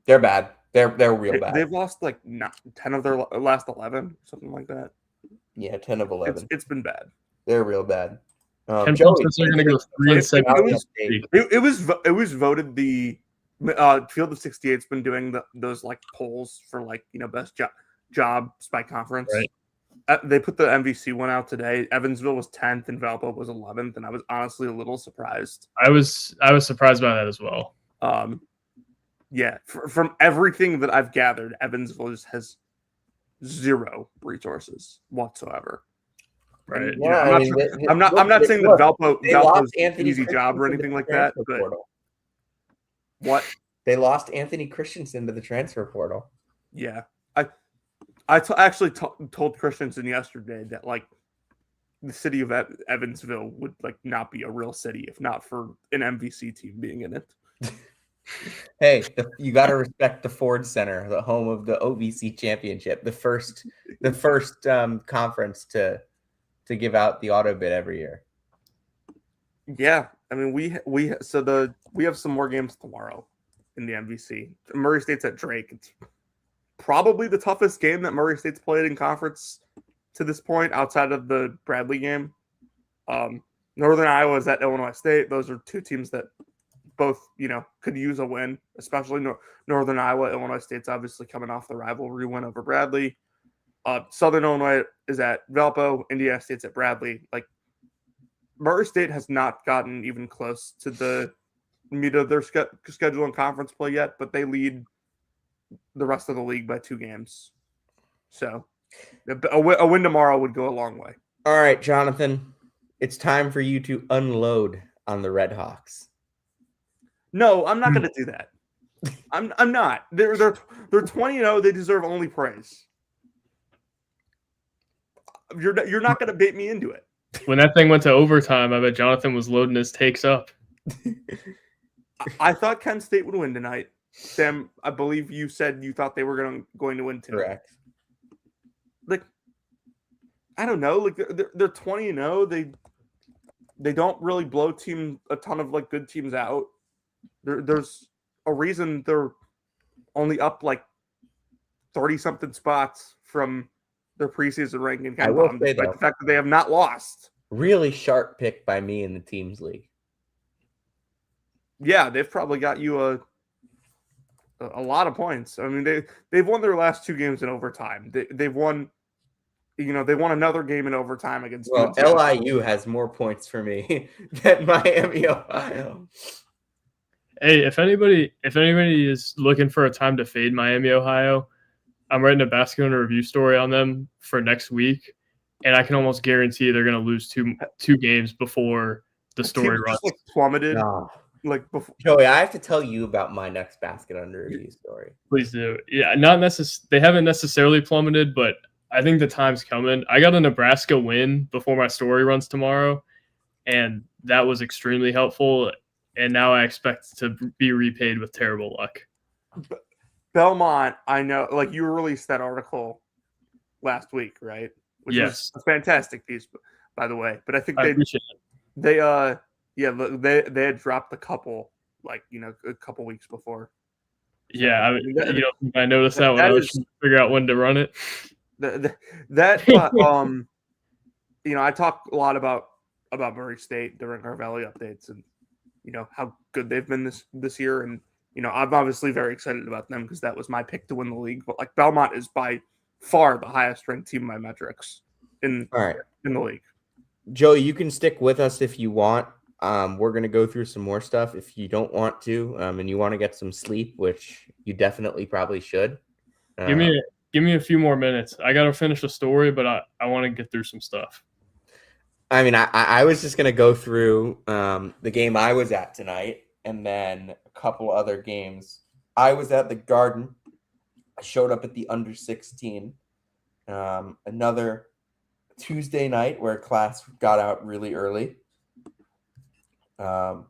they're bad. They're real bad. They've lost like 10 of their last 11, something like that. Yeah, 10 of 11. It's been bad. They're real bad. Ken Pom says they're going to go 3-7. It was voted the Field of 68's been doing those like polls for like best jobs by conference. Right. They put the MVC one out today. Evansville was 10th and Valpo was 11th, and I was honestly a little surprised. I was surprised by that as well. Yeah, from everything that I've gathered, Evansville just has zero resources whatsoever. Right. Yeah, I'm not saying that Valpo's an easy job or anything like that. But what? They lost Anthony Christensen to the transfer portal. Yeah, I actually told Christensen yesterday that like the city of Evansville would like not be a real city if not for an MVC team being in it. Hey, you got to respect the Ford Center, the home of the OVC championship, the first conference to give out the auto bid every year. Yeah, I mean we have some more games tomorrow in the MVC. Murray State's at Drake. It's probably the toughest game that Murray State's played in conference to this point, outside of the Bradley game. Northern Iowa is at Illinois State. Those are two teams that both, could use a win, especially Northern Iowa. Illinois State's obviously coming off the rivalry win over Bradley. Southern Illinois is at Valpo. Indiana State's at Bradley. Like, Murray State has not gotten even close to the meat of their schedule in conference play yet, but they lead the rest of the league by 2 games. So a win tomorrow would go a long way. All right, Jonathan, it's time for you to unload on the Red Hawks. No, I'm not going to do that. I'm not. They're 20-0. They deserve only praise. You're not going to bait me into it. When that thing went to overtime, I bet Jonathan was loading his takes up. I thought Kent State would win tonight. Sam, I believe you said you thought they were going to win too. Correct. Like, I don't know. Like they're 20-0. They don't really blow a ton of like good teams out. There's a reason they're only up like 30-something spots from their preseason ranking. I will say, despite the fact that they have not lost. Really sharp pick by me in the teams league. Yeah, they've probably got you a lot of points. I mean, they've won their last 2 games in overtime. They've won, they won another game in overtime against Well, UNC. LIU has more points for me than Miami, Ohio. Hey, if anybody is looking for a time to fade Miami, Ohio, I'm writing a basketball review story on them for next week, and I can almost guarantee they're going to lose two games before the story Teams runs. just like plummeted, No. like before. Joey, I have to tell you about my next basket under review story. Please do. Yeah, they haven't necessarily plummeted, but I think the time's coming. I got a Nebraska win before my story runs tomorrow, and that was extremely helpful. And now I expect to be repaid with terrible luck. Belmont, I know, like you released that article last week, right? Which Yes. was a fantastic piece, by the way. But I think I appreciate it. they had dropped a couple, like, a couple weeks before. Yeah, I noticed that when I was trying to figure out when to run it. I talk a lot about Murray State during our Valley updates, and how good they've been this year, and I'm obviously very excited about them because that was my pick to win the league. But like Belmont is by far the highest ranked team by metrics in the league. Joey, you can stick with us if you want. We're going to go through some more stuff if you don't want to, and you want to get some sleep, which you definitely probably should. Give me a few more minutes. I got to finish the story, but I want to get through some stuff. I mean, I was just going to go through the game I was at tonight and then a couple other games. I was at the Garden. I showed up at the under 16. Another Tuesday night where class got out really early. And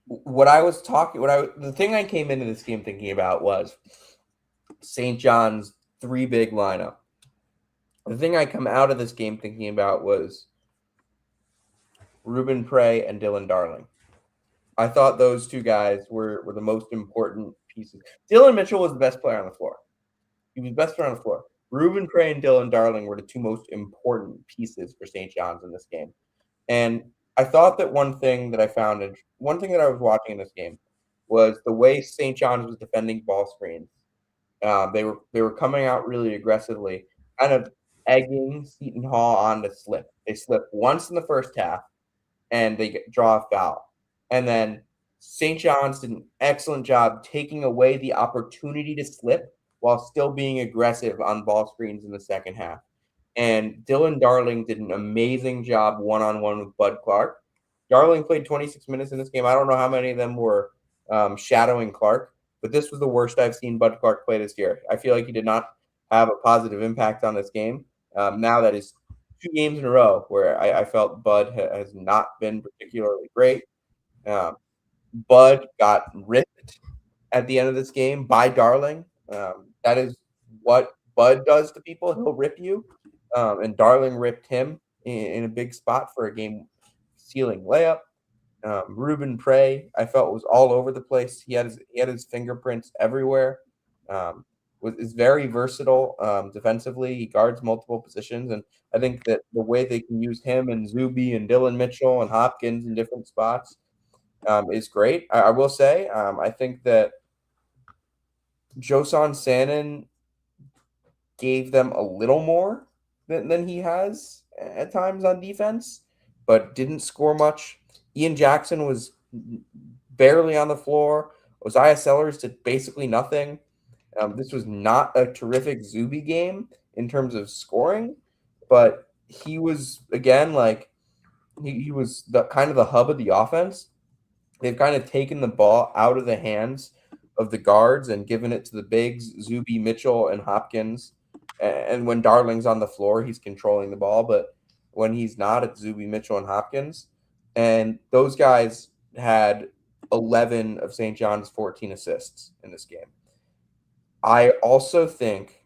the thing I came into this game thinking about was St. John's 3 big lineup. The thing I come out of this game thinking about was Ruben Prey and Dylan Darling. I thought those two guys were the most important pieces. Dylan Mitchell was the best player on the floor. He was the best player on the floor. Ruben Prey and Dylan Darling were the 2 most important pieces for St. John's in this game. And I thought that one thing that I was watching in this game was the way St. John's was defending ball screens. They were coming out really aggressively, kind of egging Seton Hall on to slip. They slipped once in the first half, and they draw a foul. And then St. John's did an excellent job taking away the opportunity to slip while still being aggressive on ball screens in the second half. And Dylan Darling did an amazing job one-on-one with Bud Clark. Darling played 26 minutes in this game. I don't know how many of them were shadowing Clark, but this was the worst I've seen Bud Clark play this year. I feel like he did not have a positive impact on this game. Now that is 2 games in a row where I felt Bud has not been particularly great. Bud got ripped at the end of this game by Darling. That is what Bud does to people. He'll rip you. And Darling ripped him in a big spot for a game-sealing layup. Ruben Prey, I felt, was all over the place. He had his fingerprints everywhere. Is very versatile defensively. He guards multiple positions, and I think that the way they can use him and Zuby and Dylan Mitchell and Hopkins in different spots is great. I will say, I think that Josan Sanin gave them a little more than he has at times on defense, but didn't score much. Ian Jackson was barely on the floor. Osiah Sellers did basically nothing. This was not a terrific Zuby game in terms of scoring, but he was, again, like he was the kind of the hub of the offense. They've kind of taken the ball out of the hands of the guards and given it to the bigs, Zuby, Mitchell, and Hopkins. And when Darling's on the floor, he's controlling the ball. But when he's not, it's Zuby, Mitchell, and Hopkins. And those guys had 11 of St. John's 14 assists in this game. I also think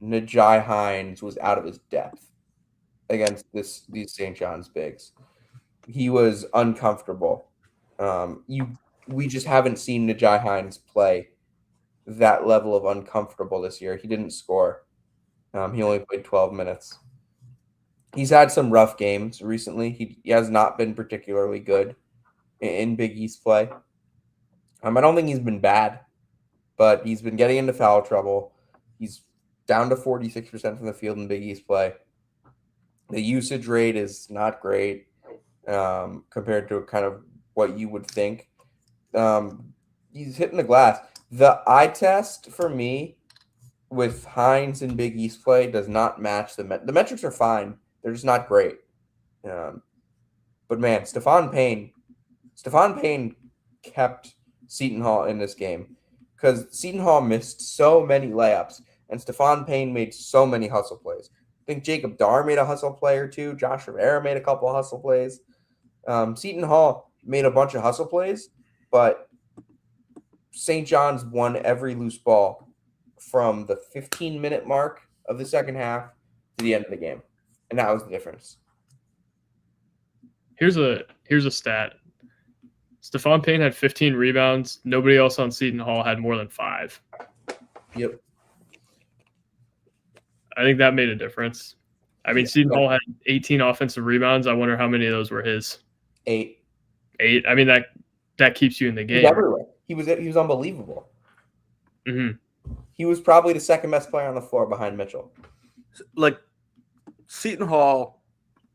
Najai Hines was out of his depth against these St. John's bigs. He was uncomfortable. We just haven't seen Najai Hines play that level of uncomfortable this year. He didn't score. He only played 12 minutes. He's had some rough games recently. He has not been particularly good in Big East play. I don't think he's been bad, but he's been getting into foul trouble. He's down to 46% from the field in Big East play. The usage rate is not great compared to kind of what you would think. He's hitting the glass. The eye test for me with Hines in Big East play does not match the metrics are fine. They're just not great. But man, Stephon Payne kept Seton Hall in this game because Seton Hall missed so many layups and Stephon Payne made so many hustle plays. I think Jacob Darr made a hustle play or two. Josh Rivera made a couple of hustle plays. Seton Hall made a bunch of hustle plays, but St. John's won every loose ball from the 15-minute mark of the second half to the end of the game. And that was the difference. Here's a stat. Stephon Payne had 15 rebounds. Nobody else on Seton Hall had more than 5. Yep. I think that made a difference. I mean, Seton Hall had 18 offensive rebounds. I wonder how many of those were his. 8. I mean, that keeps you in the game. He was everywhere. He was unbelievable. Mm-hmm. He was probably the second best player on the floor behind Mitchell. Like, Seton Hall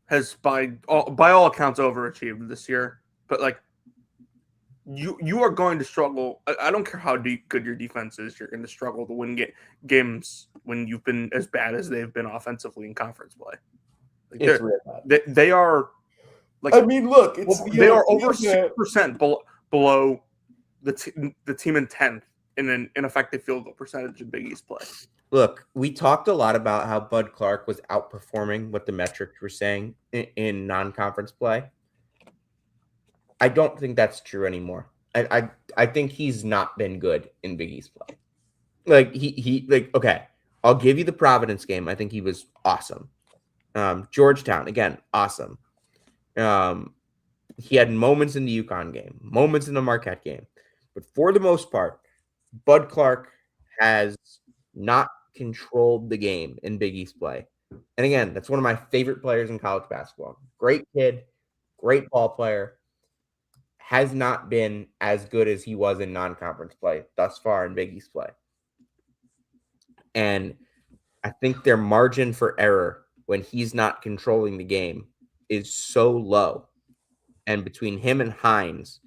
has by all accounts overachieved this year, but like you are going to struggle. I don't care how good your defense is, you're going to struggle to win games when you've been as bad as they've been offensively in conference play. Like It's real bad. they are like, I mean, look, they are over 6% below the team in 10th in an ineffective field goal percentage in Big East play. Look, we talked a lot about how Bud Clark was outperforming what the metrics were saying in non-conference play. I don't think that's true anymore. I think he's not been good in Big East play. Like he okay, I'll give you the Providence game. I think he was awesome. Georgetown again, awesome. He had moments in the UConn game, moments in the Marquette game, but for the most part, Bud Clark has not controlled the game in Big East play. And again, that's one of my favorite players in college basketball. Great kid, great ball player. Has not been as good as he was in non-conference play thus far in Big East play. And I think their margin for error when he's not controlling the game is so low. And between him and Hines,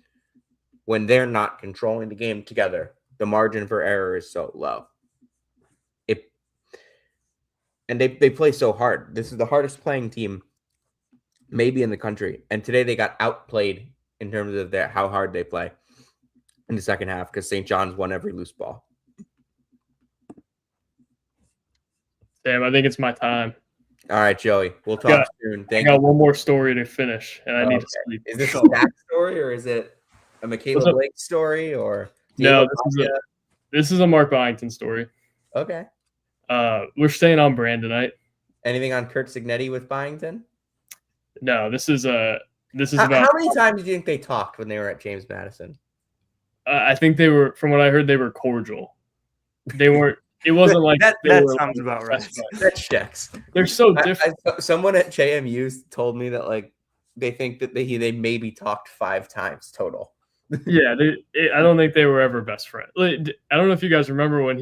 when they're not controlling the game together, the margin for error is so low. And they play so hard. This is the hardest playing team maybe in the country. And today they got outplayed in terms of how hard they play in the second half because St. John's won every loose ball. Damn, I think it's my time. All right, Joey. We'll talk soon. I got one more story to finish, and I need to sleep. Is this a back story or is it a Michaela Blake story or no? This is a Mark Byington story. Okay. We're staying on brand tonight. Anything on Kurt Signetti with Byington? No, this is about how many times do you think they talked when they were at James Madison? I think they were, from what I heard, they were cordial. They weren't. It wasn't like that sounds about right. That checks. They're so different. Someone at JMU told me that like they think that they maybe talked 5 times total. Yeah, I don't think they were ever best friends. I don't know if you guys remember when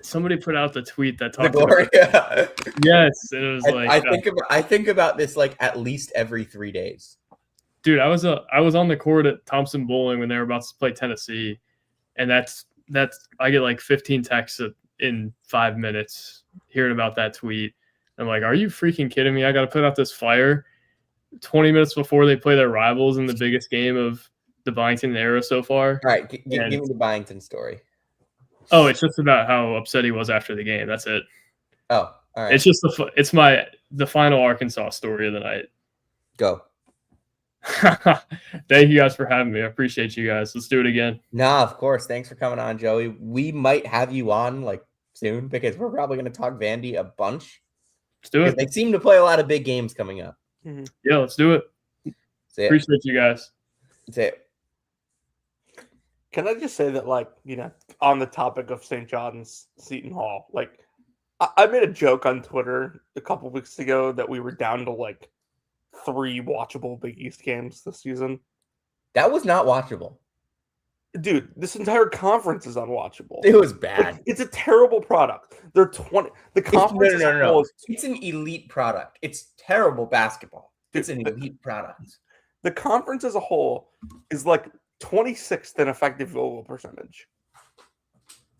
somebody put out the tweet that talked about yes, and it was I think about this like at least every 3 days. Dude, I was on the court at Thompson Bowling when they were about to play Tennessee, and that's I get like 15 texts in 5 minutes hearing about that tweet. I'm like, are you freaking kidding me? I got to put out this flyer 20 minutes before they play their rivals in the biggest game of the Byington era so far. All right, give me the Byington story. Oh, it's just about how upset he was after the game. That's it. Oh, all right. It's just the final Arkansas story of the night. Go. Thank you guys for having me. I appreciate you guys. Let's do it again. Nah, of course. Thanks for coming on, Joey. We might have you on like soon because we're probably going to talk Vandy a bunch. Let's do it. They seem to play a lot of big games coming up. Mm-hmm. Yeah, let's do it. Appreciate you guys. That's it. Can I just say that, like, on the topic of St. John's, Seton Hall, like, I made a joke on Twitter a couple weeks ago that we were down to like 3 watchable Big East games this season. That was not watchable. Dude, this entire conference is unwatchable. It was bad. Like, it's a terrible product. They're 20. The conference as a whole is- It's an elite product. It's terrible basketball. It's an elite product. The conference as a whole is like 26th in effective field goal percentage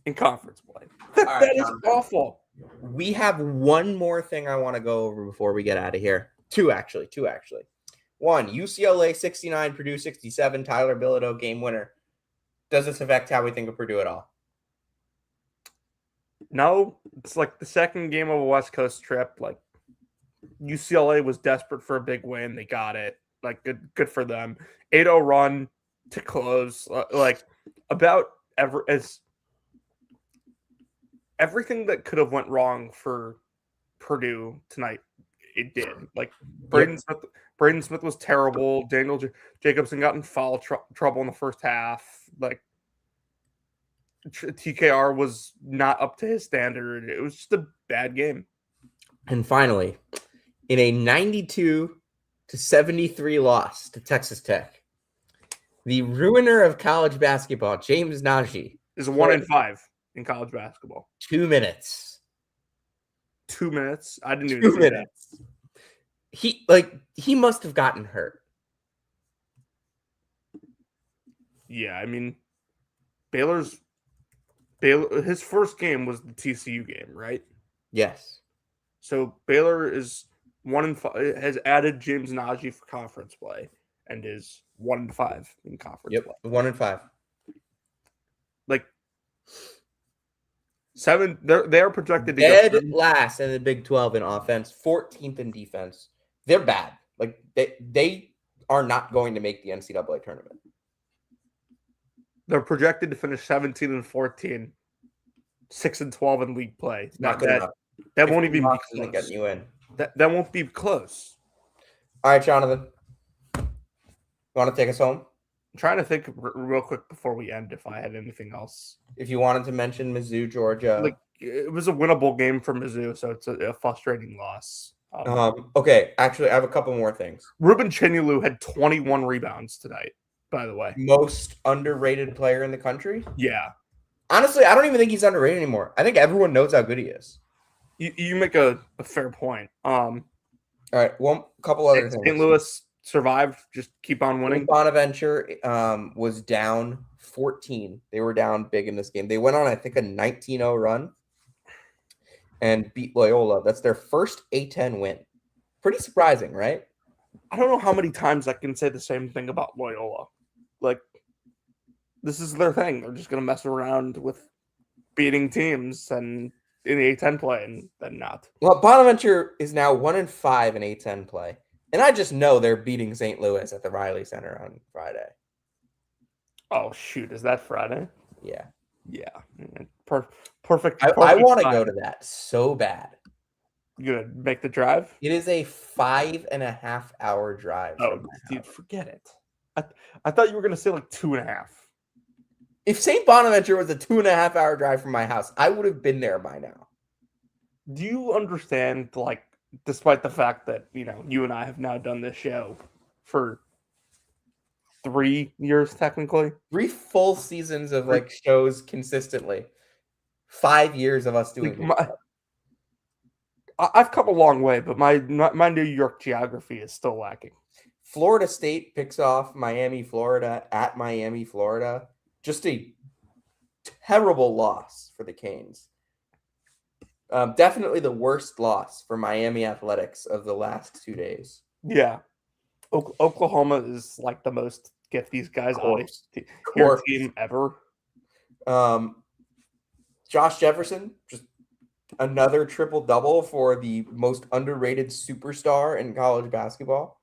in conference play. That is awful. We have one more thing I want to go over before we get out of here. Two actually. One, UCLA 69, Purdue 67, Tyler Bilodeau game winner. Does this affect how we think of Purdue at all? No, it's like the second game of a West Coast trip. Like UCLA was desperate for a big win. They got it. Like good for them. 8-0 run to close. Like about everything that could have went wrong for Purdue tonight, it did. Like Braden Smith was terrible. Daniel Jacobson got in foul trouble in the first half. Like TKR was not up to his standard. It was just a bad game. And finally, in a 92-73 loss to Texas Tech, the ruiner of college basketball, James Najee, is 1-5 in college basketball. 2 minutes. 2 minutes. I didn't even 2 see minutes. He must have gotten hurt. Yeah, I mean, Baylor. His first game was the TCU game, right? Yes. So Baylor is 1-5. Has added James Najee for conference play and is 1-5 in conference play. 1-5. Like 7. They are projected to Dead go last in the Big 12 in offense, 14th in defense. They're bad. Like they are not going to make the NCAA tournament. They're projected to finish 17-14, 6-12 in league play. Not good enough. That won't even be Getting close. you in. That won't be close. All right, Jonathan. You want to take us home? I'm trying to think real quick before we end if I had anything else. If you wanted to mention Mizzou, Georgia. Like it was a winnable game for Mizzou, so it's a frustrating loss. Okay, actually, I have a couple more things. Ruben Chinulu had 21 rebounds tonight, by the way. Most underrated player in the country? Yeah. Honestly, I don't even think he's underrated anymore. I think everyone knows how good he is. You make a fair point. All right, couple other things. St. Louis survived, just keep on winning. Bonaventure was down 14. They were down big in this game. They went on, I think, a 19-0 run and beat Loyola. That's their first A10 win. Pretty surprising, right? I don't know how many times I can say the same thing about Loyola. Like, this is their thing. They're just going to mess around with beating teams and in the A10 play and then not. Well, Bonaventure is now 1-5 in A10 play. And I just know they're beating St. Louis at the Riley Center on Friday. Oh, shoot. Is that Friday? Yeah. Yeah. Perfect. I want to go to that so bad. You gonna make the drive? It is a 5.5-hour drive. Oh, dude, forget it. I thought you were gonna say like 2.5. If St. Bonaventure was a 2.5-hour drive from my house, I would have been there by now. Do you understand, like, despite the fact that, you know, you and I have now done this show for 3 years, technically? 3 full seasons of, like, shows consistently. 5 years of us doing it. I've come a long way, but my New York geography is still lacking. Florida State picks off Miami, Florida at Miami, Florida. Just a terrible loss for the Canes. Definitely the worst loss for Miami athletics of the last 2 days. Yeah. Oklahoma is like the most get these guys out of your team ever. Josh Jefferson, just another triple-double for the most underrated superstar in college basketball.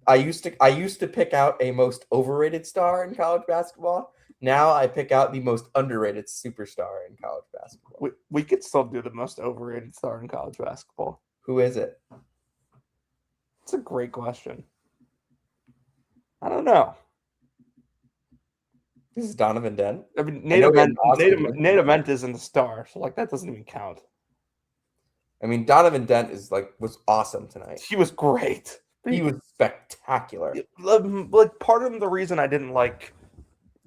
I used to pick out a most overrated star in college basketball. Now I pick out the most underrated superstar in college basketball. We could still do the most overrated star in college basketball. Who is it? It's a great question. I don't know. This is Donovan Dent. I mean, Nate Ament isn't the star, so like that doesn't even count. I mean, Donovan Dent was awesome tonight. He was great. He was spectacular. Like part of the reason I didn't like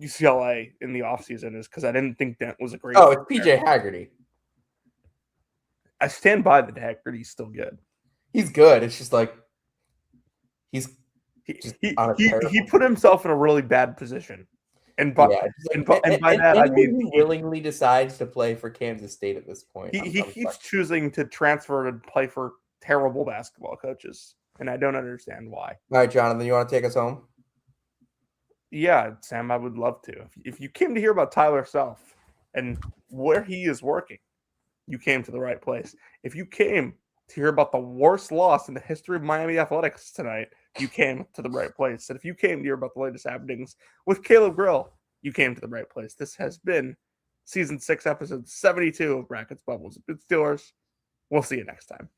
UCLA in the offseason is because I didn't think Dent was a great. Oh, it's PJ Haggerty. I stand by that Haggerty's still good. He's good. It's just like he put himself in a really bad position. And by that I mean he willingly decides to play for Kansas State at this point. He keeps choosing to transfer to play for terrible basketball coaches, and I don't understand why. All right, Jonathan, you want to take us home? Yeah, Sam, I would love to. If you came to hear about Tyler Self and where he is working, you came to the right place. If you came to hear about the worst loss in the history of Miami athletics tonight, you came to the right place. And if you came to hear about the latest happenings with Caleb Grill, you came to the right place. This has been season 6, episode 72 of Brackets, Bubbles, and Steelers. We'll see you next time.